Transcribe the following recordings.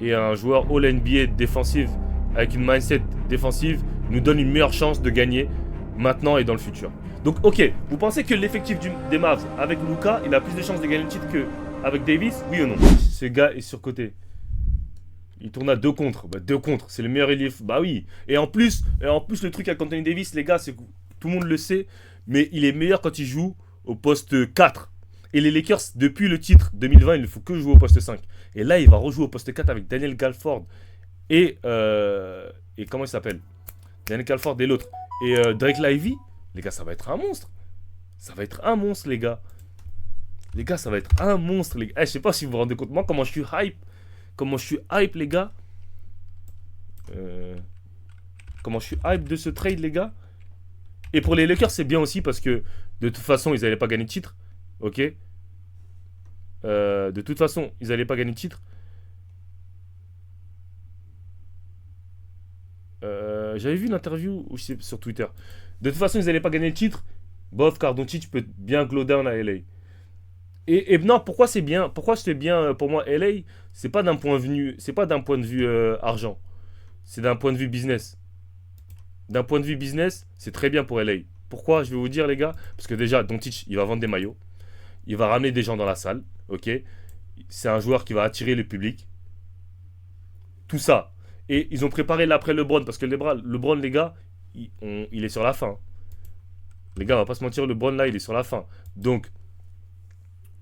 et un joueur All NBA défensif avec une mindset défensive nous donne une meilleure chance de gagner maintenant et dans le futur. Donc ok, vous pensez que l'effectif des Mavs avec Luka, il a plus de chances de gagner le titre qu'avec Davis? Oui ou non? Ce gars est surcoté. Il tourne à 2 contre. Bah 2 contre, c'est le meilleur relief. Bah oui. Et en plus le truc avec Anthony Davis, les gars, c'est que tout le monde le sait, mais il est meilleur quand il joue au poste 4. Et les Lakers, depuis le titre 2020, il ne faut que jouer au poste 5. Et là, il va rejouer au poste 4 avec Daniel Galford et comment il s'appelle? Daniel Galford et l'autre. Et Drake Lively. Les gars, ça va être un monstre. Ça va être un monstre, les gars. Les gars, ça va être un monstre, les gars. Je sais pas si vous vous rendez compte, moi, comment je suis hype. Comment je suis hype, les gars. Comment je suis hype de ce trade, les gars. Et pour les Lakers, c'est bien aussi parce que de toute façon, ils n'allaient pas gagner de titre. Ok. De toute façon, ils n'allaient pas gagner de titre. J'avais vu une interview sur Twitter. De toute façon, ils n'allaient pas gagner le titre. Bof, car Doncic peut bien glow down à LA. Et non, pourquoi c'est bien? Pourquoi c'est bien pour moi LA? C'est pas d'un point de vue, c'est pas d'un point de vue argent. C'est d'un point de vue business. D'un point de vue business, c'est très bien pour LA. Pourquoi? Je vais vous dire, les gars. Parce que déjà, Doncic, il va vendre des maillots. Il va ramener des gens dans la salle. Ok. C'est un joueur qui va attirer le public. Tout ça. Et ils ont préparé l'après LeBron. Parce que LeBron, les gars, il est sur la fin. Les gars, on va pas se mentir, LeBron, là, il est sur la fin.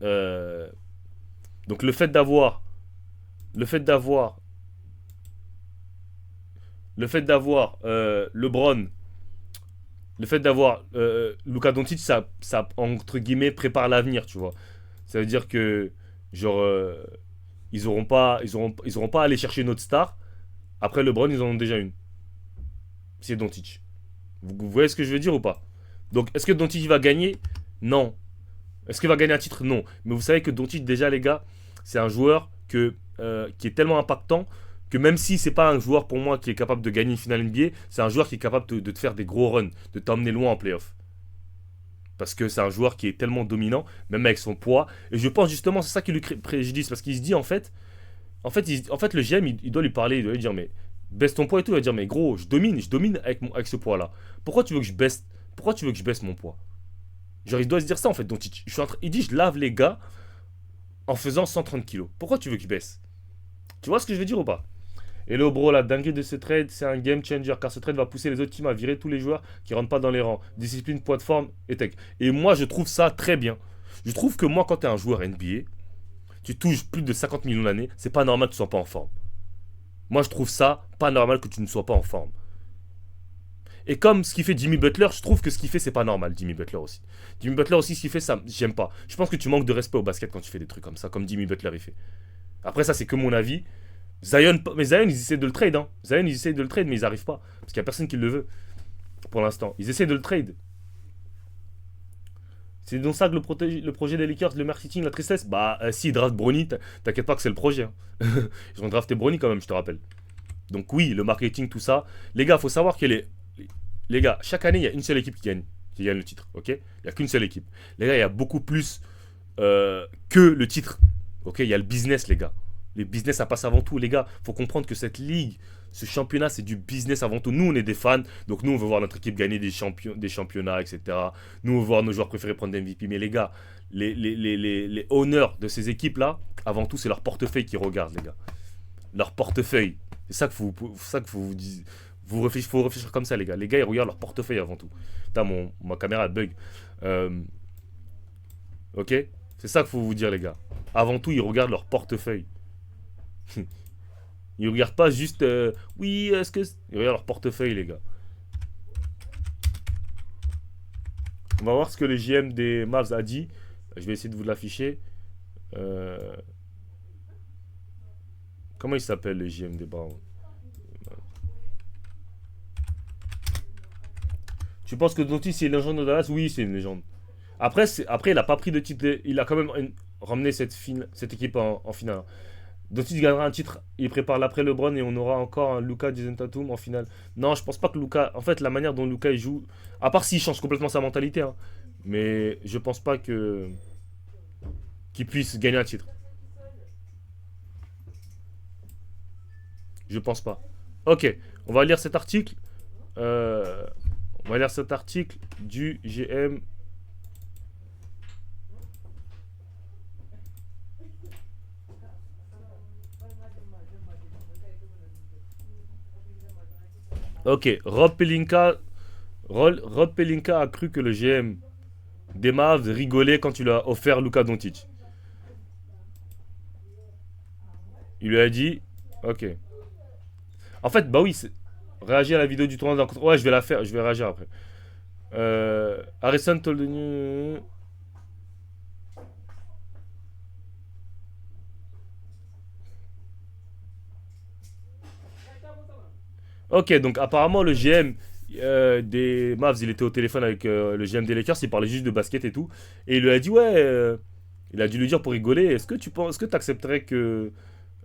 Euh, donc le fait d'avoir. Le fait d'avoir. Le fait d'avoir LeBron. Le fait d'avoir Luka Doncic, ça, entre guillemets, prépare l'avenir, tu vois. Ça veut dire que, genre, ils auront pas à aller chercher une autre star. Après LeBron, ils en ont déjà une. C'est Doncic. Vous voyez ce que je veux dire ou pas? Donc, est-ce que Doncic va gagner? Non. Est-ce qu'il va gagner un titre? Non. Mais vous savez que Doncic, déjà, les gars, c'est un joueur qui est tellement impactant que même si c'est pas un joueur pour moi qui est capable de gagner une finale NBA, c'est un joueur qui est capable de te faire des gros runs, de t'emmener loin en playoff. Parce que c'est un joueur qui est tellement dominant, même avec son poids. Et je pense justement, c'est ça qui lui préjudice. Parce qu'il se dit, en fait, le GM, il doit lui parler, il doit lui dire, mais baisse ton poids et tout. Il va dire, mais gros, je domine avec ce poids-là. Pourquoi tu veux que je baisse Pourquoi tu veux que je baisse mon poids? Genre, il doit se dire ça en fait. Donc, il dit, je lave les gars en faisant 130 kilos. Pourquoi tu veux que je baisse? Tu vois ce que je veux dire ou pas? Et là, bro, la dinguerie de ce trade, c'est un game changer car ce trade va pousser les autres teams à virer tous les joueurs qui rentrent pas dans les rangs. Discipline, poids de forme et tech. Et moi, je trouve ça très bien. Je trouve que moi, quand tu es un joueur NBA, tu touches plus de 50 millions l'année, c'est pas normal que tu sois pas en forme. Moi, je trouve ça pas normal que tu ne sois pas en forme. Et comme ce qu'il fait Jimmy Butler, je trouve que ce qu'il fait, c'est pas normal, Jimmy Butler aussi. Jimmy Butler aussi, ce qu'il fait, ça, j'aime pas. Je pense que tu manques de respect au basket quand tu fais des trucs comme ça, comme Jimmy Butler il fait. Après, ça, c'est que mon avis. Mais Zion, ils essaient de le trade. Hein. Zion, ils essaient de le trade, mais ils arrivent pas. Parce qu'il y a personne qui le veut, pour l'instant. Ils essaient de le trade. C'est donc ça que le projet des Lakers, le marketing, la tristesse. Bah, si ils draftent Bronny, t'inquiète pas que c'est le projet. Hein. Ils ont drafté Bronny quand même, je te rappelle. Donc oui, le marketing, tout ça. Les gars, faut savoir que les gars, chaque année, il y a une seule équipe qui gagne le titre, ok? Il n'y a qu'une seule équipe. Les gars, il y a beaucoup plus que le titre, ok? Il y a le business, les gars. Le business, ça passe avant tout, les gars. Faut comprendre que cette ligue, ce championnat, c'est du business avant tout. Nous, on est des fans, donc nous, on veut voir notre équipe gagner des championnats, etc. Nous, on veut voir nos joueurs préférés prendre des MVP. Mais les gars, les honneurs de ces équipes-là, avant tout, c'est leur portefeuille qui regarde, les gars. Leur portefeuille. C'est ça qu'il faut vous dire. Faut réfléchir comme ça, les gars. Les gars, ils regardent leur portefeuille avant tout. Putain, ma caméra, elle bug. Euh, ok? C'est ça qu'il faut vous dire, les gars. Avant tout, ils regardent leur portefeuille. Ils regardent pas juste. Oui, est-ce que. Ils regardent leur portefeuille, les gars. On va voir ce que le GM des Mavs a dit. Je vais essayer de vous l'afficher. Euh, Comment il s'appelle, le GM des Browns? Tu penses que Doncic c'est une légende de Dallas? Oui, c'est une légende. Après, il a pas pris de titre. Il a quand même ramené cette équipe en finale. Doncic gagnera un titre. Il prépare l'après LeBron et on aura encore un Luka Jason Tatum en finale. Non, je pense pas que Luka. En fait, la manière dont Luka il joue, à part s'il change complètement sa mentalité, hein, mais je pense pas que qu'il puisse gagner un titre. Je pense pas. Ok, on va lire cet article. Euh, on va lire cet article du GM. Ok, Rob Pelinka a cru que le GM des Mavs rigolait quand il a offert Luka Doncic. Il lui a dit, ok. En fait, bah oui, réagir à la vidéo du tournoi d'un contre. Ouais, je vais la faire, je vais réagir après. Harrison told the new- Ok, donc apparemment le GM des Mavs, il était au téléphone avec le GM des Lakers, il parlait juste de basket et tout. Et il lui a dit, ouais, il a dû lui dire pour rigoler, est-ce que tu accepterais que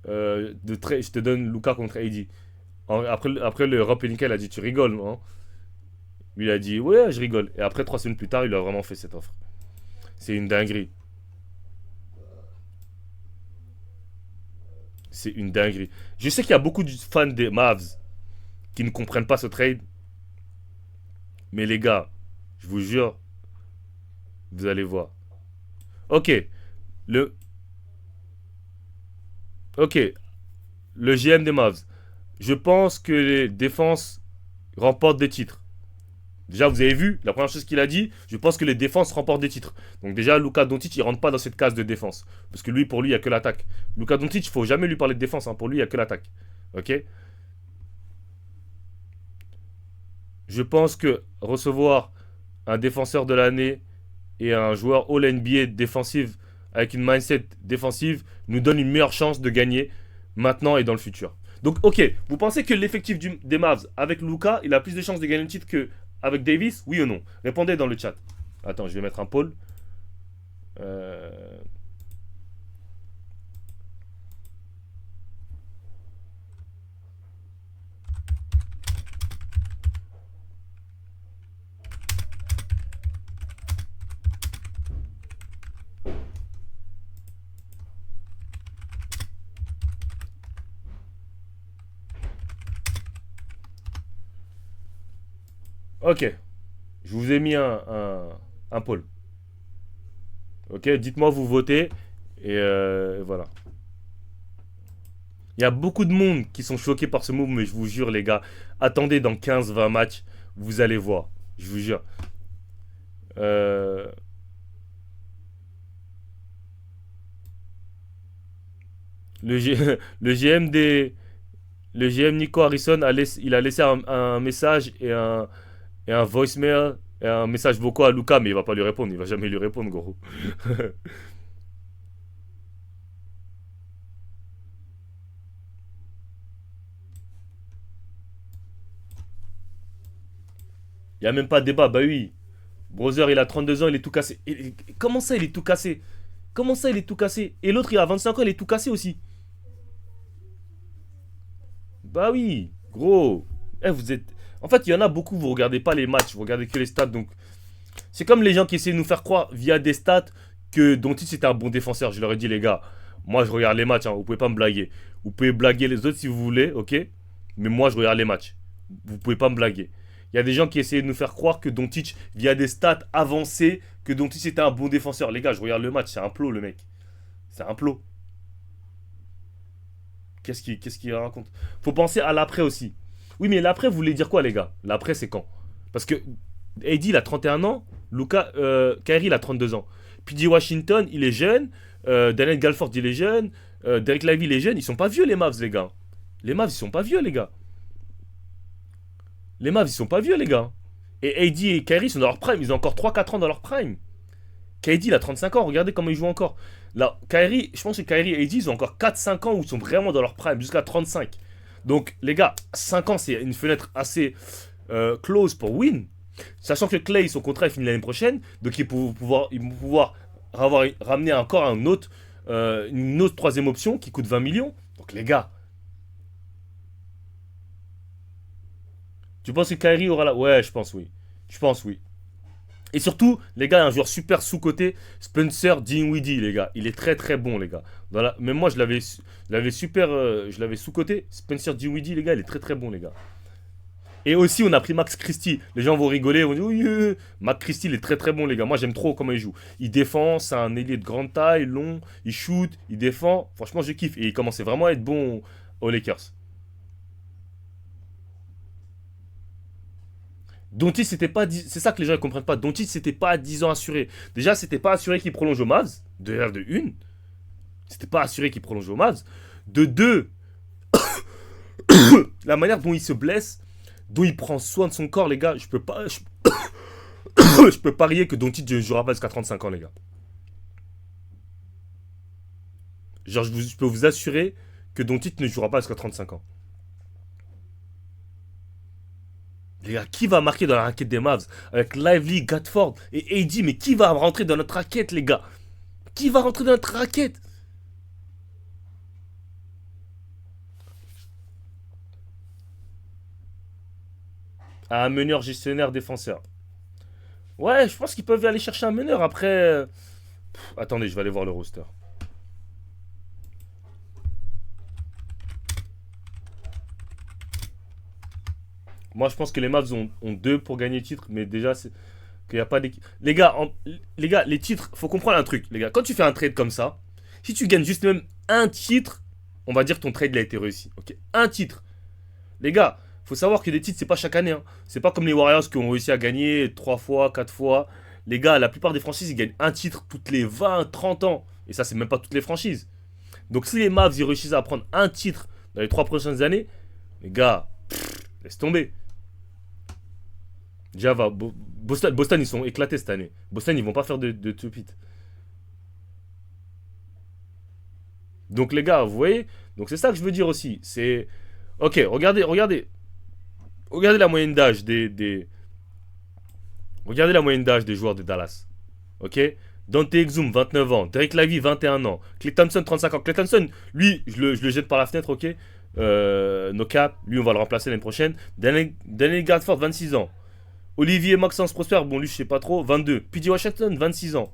je te donne Luka contre AD? Après le Rob Pelinka, il a dit, tu rigoles, non? Il a dit, ouais, je rigole. Et après, 3 semaines plus tard, il lui a vraiment fait cette offre. C'est une dinguerie. C'est une dinguerie. Je sais qu'il y a beaucoup de fans des Mavs qui ne comprennent pas ce trade. Mais les gars, je vous jure, vous allez voir. Ok, le, ok, le GM des Mavs. Je pense que les défenses remportent des titres. Déjà, vous avez vu, la première chose qu'il a dit, je pense que les défenses remportent des titres. Donc déjà, Luka Doncic, il rentre pas dans cette case de défense. Parce que lui, pour lui, il n'y a que l'attaque. Luka Doncic, il faut jamais lui parler de défense. Hein. Pour lui, il n'y a que l'attaque. Ok. Je pense que recevoir un défenseur de l'année et un joueur All NBA défensif avec une mindset défensive nous donne une meilleure chance de gagner maintenant et dans le futur. Donc, ok, vous pensez que l'effectif des Mavs avec Luka, il a plus de chances de gagner le titre qu'avec Davis? Oui ou non? Répondez dans le chat. Attends, je vais mettre un poll. Euh, Ok, je vous ai mis un poll. Ok, dites-moi vous votez. Et voilà. Il y a beaucoup de monde qui sont choqués par ce move, mais je vous jure, les gars, attendez dans 15-20 matchs, vous allez voir. Je vous jure. Euh, le, le GM le GM Nico Harrison il a laissé un message et un voicemail et un message vocal à Luca, mais il va pas lui répondre, il va jamais lui répondre, gros. Il y a même pas de débat, bah oui. Brother, il a 32 ans, il est tout cassé. Comment ça, il est tout cassé? Comment ça, il est tout cassé? Et l'autre, il a 25 ans, il est tout cassé aussi. Bah oui, gros. Eh, vous êtes. En fait, il y en a beaucoup, vous regardez pas les matchs, vous regardez que les stats. Donc, c'est comme les gens qui essaient de nous faire croire via des stats que Doncic c'était un bon défenseur. Je leur ai dit, les gars, moi je regarde les matchs, hein, vous pouvez pas me blaguer. Vous pouvez blaguer les autres si vous voulez, ok? Mais moi je regarde les matchs. Vous pouvez pas me blaguer. Il y a des gens qui essaient de nous faire croire que Doncic, via des stats avancées, que Doncic était un bon défenseur. Les gars, je regarde le match, c'est un plot le mec. C'est un plot. Qu'est-ce qu'il raconte? Faut penser à l'après aussi. Oui, mais l'après, vous voulez dire quoi, les gars? L'après, c'est quand? Parce que AD, il a 31 ans, Kyrie, il a 32 ans. PJ Washington, il est jeune, Daniel Galford, il est jeune, Derek Lively, il est jeune. Ils sont pas vieux, les Mavs, les gars. Les Mavs, ils sont pas vieux, les gars. Les Mavs, ils sont pas vieux, les gars. Et AD et Kyrie sont dans leur prime. Ils ont encore 3 4 ans dans leur prime. KD, il a 35 ans, regardez comment il joue encore. Là, Kyrie, je pense que Kyrie et AD, ils ont encore 4 5 ans où ils sont vraiment dans leur prime, jusqu'à 35. Donc, les gars, 5 ans, c'est une fenêtre assez close pour win. Sachant que Clay, son contrat est fini l'année prochaine, donc ils vont pouvoir ramener encore une autre troisième option qui coûte 20 millions. Donc, les gars, tu penses que Kyrie aura la. Ouais, je pense oui. Je pense oui. Et surtout, les gars, il y a un joueur super sous-coté, Spencer Dinwiddie, les gars. Il est très très bon, les gars. Même moi, je l'avais sous-coté. Spencer Dinwiddie, les gars, il est très très bon, les gars. Et aussi, on a pris Max Christie. Les gens vont rigoler, vont dire oui, Max Christie, il est très très bon, les gars. Moi, j'aime trop comment il joue. Il défend, c'est un ailier de grande taille, long, il shoot, il défend. Franchement, je kiffe. Et il commençait vraiment à être bon aux Lakers. Doncic, c'était pas. C'est ça que les gens ne comprennent pas. Doncic, c'était pas à 10 ans assuré. Déjà, c'était pas assuré qu'il prolonge au Mavs. De une. C'était pas assuré qu'il prolonge au Mavs. De deux, la manière dont il se blesse, dont il prend soin de son corps, les gars, je peux pas. Je peux parier que Doncic ne jouera pas jusqu'à 35 ans, les gars. Genre, je peux vous assurer que Doncic ne jouera pas jusqu'à 35 ans. Les gars, qui va marquer dans la raquette des Mavs avec Lively, Gatford et AD? Mais qui va rentrer dans notre raquette, les gars? Qui va rentrer dans notre raquette? Un meneur gestionnaire défenseur. Ouais, je pense qu'ils peuvent aller chercher un meneur. Après. Attendez, je vais aller voir le roster. Moi, je pense que les Mavs ont deux pour gagner le titre, mais déjà, c'est qu'il n'y a pas d'équipe. Les gars, les titres, faut comprendre un truc, les gars. Quand tu fais un trade comme ça, si tu gagnes juste même un titre, on va dire que ton trade il a été réussi. Ok, un titre. Les gars, faut savoir que des titres, c'est pas chaque année, hein. C'est pas comme les Warriors qui ont réussi à gagner 3 fois, 4 fois. Les gars, la plupart des franchises, ils gagnent un titre toutes les 20, 30 ans. Et ça, c'est même pas toutes les franchises. Donc si les Mavs, ils réussissent à prendre un titre dans les 3 prochaines années, les gars, laisse tomber. Java, Boston, ils sont éclatés cette année. Boston, ils vont pas faire de two-pit. Donc les gars, vous voyez. Donc c'est ça que je veux dire aussi. C'est. Ok, regardez. Regardez la moyenne d'âge Regardez la moyenne d'âge des joueurs de Dallas. Ok. Dante Exum, 29 ans. Derek Lively, 21 ans. Clay Thompson, 35 ans. Clay Thompson, lui, je le jette par la fenêtre, ok. No cap, lui, on va le remplacer l'année prochaine. Daniel Gafford, 26 ans. Olivier Maxence Prosper, bon, lui, je sais pas trop, 22. PJ Washington, 26 ans.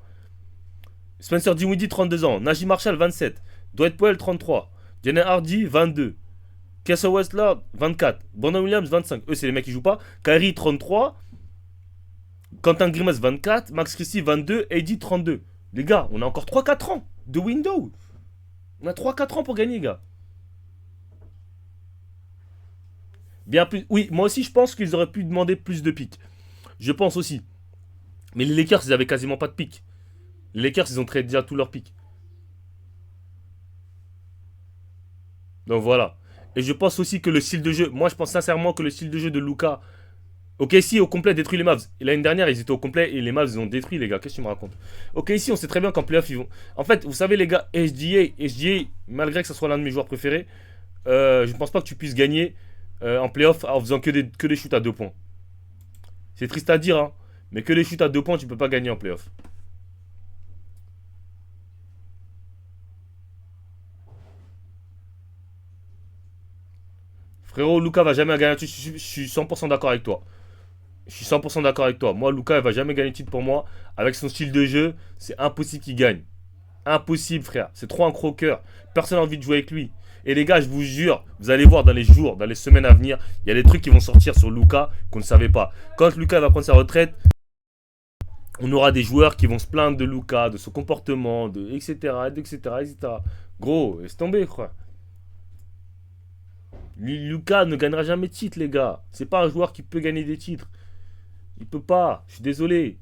Spencer Dinwiddie, 32 ans. Najee Marshall, 27. Dwight Powell, 33. Jalen Hardy, 22. Kessler Westler, 24. Brandon Williams, 25. Eux, c'est les mecs qui jouent pas. Kyrie, 33. Quentin Grimes, 24. Max Christie, 22. AD, 32. Les gars, on a encore 3-4 ans de window. On a 3-4 ans pour gagner, gars. Bien plus. Oui, moi aussi, je pense qu'ils auraient pu demander plus de pics. Je pense aussi. Mais les Lakers, ils avaient quasiment pas de pics. Les Lakers, ils ont traité déjà tous leurs pics. Donc voilà. Et je pense aussi que le style de jeu. Moi, je pense sincèrement que le style de jeu de Luca. Ok, ici, au complet, détruit les Mavs. Et l'année dernière, ils étaient au complet et les Mavs, ils ont détruit, les gars. Qu'est-ce que tu me racontes? Ok, ici, on sait très bien qu'en playoff, ils vont. En fait, vous savez, les gars, SGA, malgré que ce soit l'un de mes joueurs préférés, je ne pense pas que tu puisses gagner en playoff en faisant que des shoots à 2 points. C'est triste à dire, hein. Mais que les shoots à 2 points, tu peux pas gagner en playoff. Frérot, Luca va jamais gagner un titre. Je suis 100% d'accord avec toi. Je suis 100% d'accord avec toi. Moi, Luca, il va jamais gagner de titre pour moi. Avec son style de jeu, c'est impossible qu'il gagne. Impossible, frère. C'est trop un croqueur. Personne n'a envie de jouer avec lui. Et les gars, je vous jure, vous allez voir dans les jours, dans les semaines à venir, il y a des trucs qui vont sortir sur Luca qu'on ne savait pas. Quand Luca va prendre sa retraite, on aura des joueurs qui vont se plaindre de Luca, de son comportement, etc., etc., etc. Gros, laisse tomber, quoi. Luca ne gagnera jamais de titre, les gars. C'est pas un joueur qui peut gagner des titres. Il peut pas. Je suis désolé.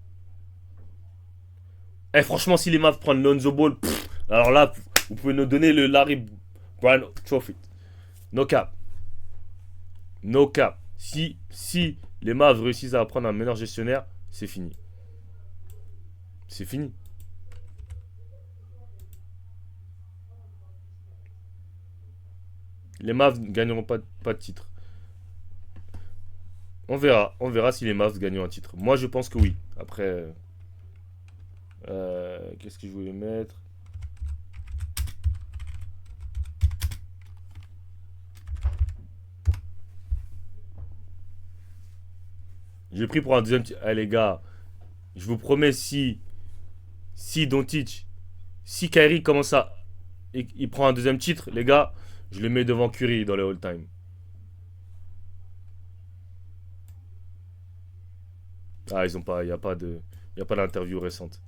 Eh, franchement, si les Mavs prennent Lonzo Ball, alors là, vous pouvez nous donner le Larry Brown Trophy. No cap. No cap. Si les Mavs réussissent à prendre un meilleur gestionnaire, c'est fini. C'est fini. Les Mavs ne gagneront pas de titre. On verra. On verra si les Mavs gagnent un titre. Moi, je pense que oui. Après, qu'est-ce que je voulais mettre? J'ai pris pour un deuxième. Eh les gars, Je vous promets, si Doncic, si Kyrie commence à. Il prend un deuxième titre, les gars, je le mets devant Curry dans le all-time. Ah, ils ont pas. Il n'y a pas de. Il n'y a pas d'interview récente.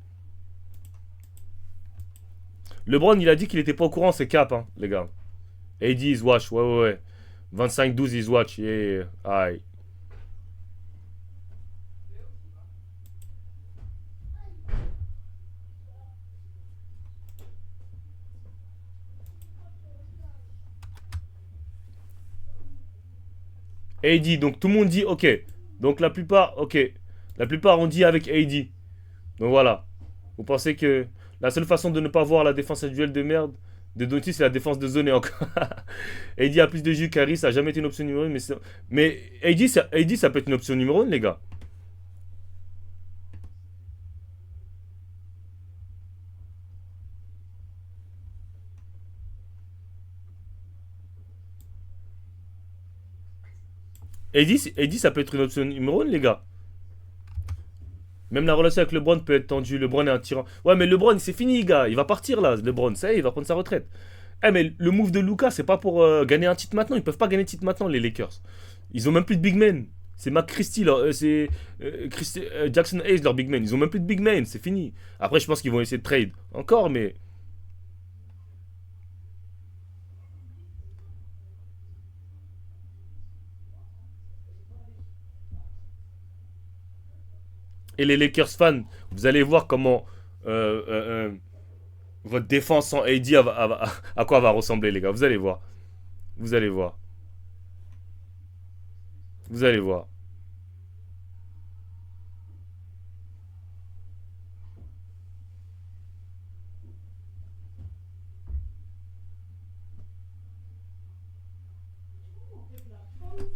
LeBron, il a dit qu'il était pas au courant, c'est cap, hein, les gars. AD is watch, ouais, ouais, ouais. 25-12 is watch, yeah. Aïe. AD, donc tout le monde dit ok. Donc la plupart, ok. La plupart ont dit avec AD. Donc voilà. Vous pensez que la seule façon de ne pas voir la défense individuelle de merde de Doncic, c'est la défense de zone et encore. AD a plus de jus qu'Harry, ça n'a jamais été une option numéro 1. Mais AD, ça peut être une option numéro 1, les gars. AD, ça peut être une option numéro 1, les gars. Même la relation avec LeBron peut être tendue. LeBron est un tyran. Ouais, mais LeBron, c'est fini, gars. Il va partir là, LeBron. Ça y est, il va prendre sa retraite. Eh, mais le move de Luka, c'est pas pour gagner un titre maintenant. Ils peuvent pas gagner de titre maintenant, les Lakers. Ils ont même plus de big men. C'est McChristy, c'est Jackson Hayes, leur big man. Ils ont même plus de big men, c'est fini. Après, je pense qu'ils vont essayer de trade encore, mais. Et les Lakers fans, vous allez voir comment votre défense sans AD à quoi va ressembler, les gars. Vous allez voir. Vous allez voir. Vous allez voir.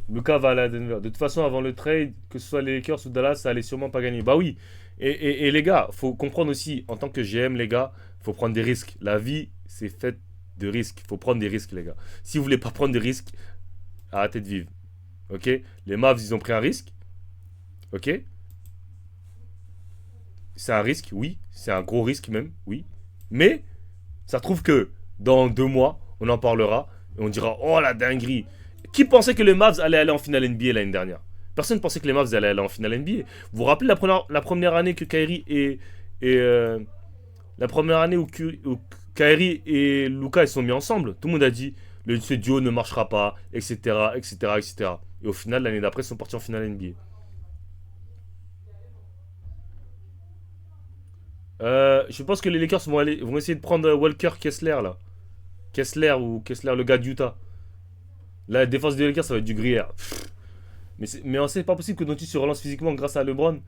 Luka va aller à Denver. De toute façon, avant le trade, que ce soit les Lakers ou Dallas, ça allait sûrement pas gagner. Bah oui. Et les gars, faut comprendre aussi, en tant que GM, les gars, faut prendre des risques. La vie, c'est fait de risques. Faut prendre des risques, les gars. Si vous voulez pas prendre des risques, arrêtez de vivre. Ok. Les Mavs, ils ont pris un risque. Ok. C'est un risque, oui. C'est un gros risque même, oui. Mais, ça trouve que dans 2 mois, on en parlera et on dira, oh la dinguerie. Qui pensait que les Mavs allaient aller en finale NBA l'année dernière? Personne ne pensait que les Mavs allaient aller en finale NBA. Vous vous rappelez la première année que Kyrie et la première année où Kyrie et Luka ils sont mis ensemble? Tout le monde a dit ce duo ne marchera pas, etc., etc., etc. Et au final, l'année d'après, ils sont partis en finale NBA. Je pense que les Lakers vont essayer de prendre Walker Kessler là. Kessler, le gars d'Utah. La défense des Lakers, ça va être du gruyère. Mais c'est pas possible que Doncic se relance physiquement grâce à LeBron.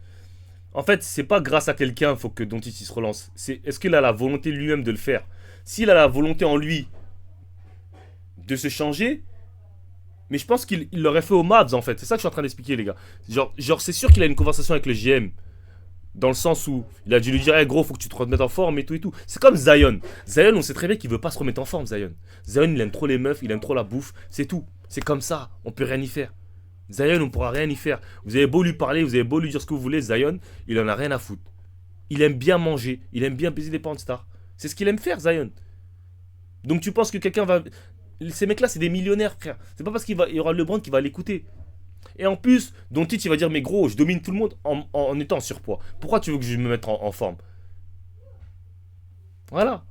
En fait, c'est pas grâce à quelqu'un faut que Doncic se relance. C'est est-ce qu'il a la volonté lui-même de le faire? S'il a la volonté en lui de se changer, mais je pense qu'il l'aurait fait au Mavs en fait. C'est ça que je suis en train d'expliquer les gars. Genre c'est sûr qu'il a une conversation avec le GM. Dans le sens où il a dû lui dire, hey, gros, faut que tu te remettes en forme et tout et tout. C'est comme Zion. Zion, on sait très bien qu'il veut pas se remettre en forme, Zion. Zion, il aime trop les meufs, il aime trop la bouffe, c'est tout. C'est comme ça, on peut rien y faire. Zion, on pourra rien y faire. Vous avez beau lui parler, vous avez beau lui dire ce que vous voulez, Zion, il en a rien à foutre. Il aime bien manger, il aime bien baiser des stars. C'est ce qu'il aime faire, Zion. Donc tu penses que quelqu'un va. Ces mecs-là, c'est des millionnaires, frère. C'est pas parce qu'il y aura LeBron qui va l'écouter. Et en plus, Doncic il va dire mais gros, je domine tout le monde en étant en surpoids. Pourquoi tu veux que je me mette en forme? Voilà.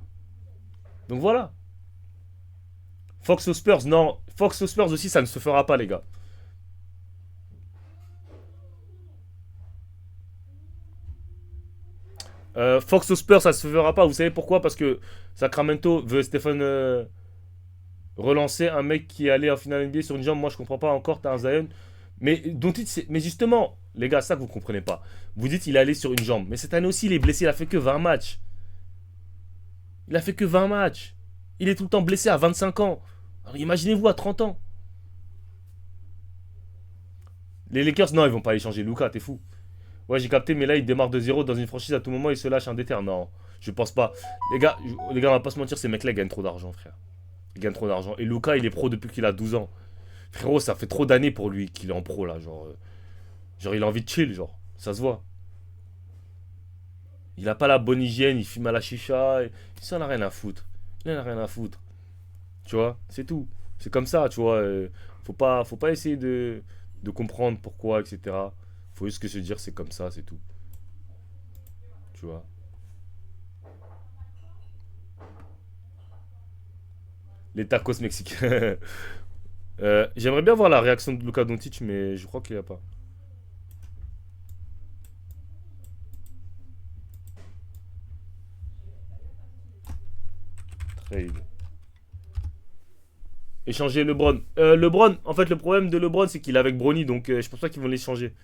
Donc voilà. Fox aux Spurs, non. Fox aux Spurs aussi, ça ne se fera pas, les gars. Fox aux Spurs, ça se fera pas. Vous savez pourquoi? Parce que Sacramento veut Stephen relancer un mec qui est allé en finale NBA sur une jambe. Moi, je comprends pas encore. T'as un Zion. Mais justement, les gars, ça que vous comprenez pas. Vous dites il est allé sur une jambe. Mais cette année aussi, il est blessé. Il a fait que 20 matchs. Il a fait que 20 matchs. Il est tout le temps blessé à 25 ans. Alors imaginez-vous à 30 ans. Les Lakers, non, ils vont pas aller changer. Luka, t'es fou. Ouais, j'ai capté, mais là, il démarre de zéro dans une franchise. À tout moment, il se lâche un déter. Non, je pense pas. Les gars, on va pas se mentir, ces mecs-là gagnent trop d'argent, frère. Ils gagnent trop d'argent. Et Luka, il est pro depuis qu'il a 12 ans. Frérot, ça fait trop d'années pour lui qu'il est en pro, là. Genre, il a envie de chill, genre. Ça se voit. Il a pas la bonne hygiène, il fume à la chicha. Ça en a rien à foutre. Il en a rien à foutre. Tu vois, c'est tout. C'est comme ça, tu vois. Faut pas essayer de comprendre pourquoi, etc. Faut juste que se dire c'est comme ça, c'est tout. Tu vois. Les tacos mexicains. J'aimerais bien voir la réaction de Luka Doncic, mais je crois qu'il n'y a pas. Trade. Échanger LeBron. LeBron, en fait, le problème de LeBron, c'est qu'il est avec Bronny, donc je pense pas qu'ils vont l'échanger.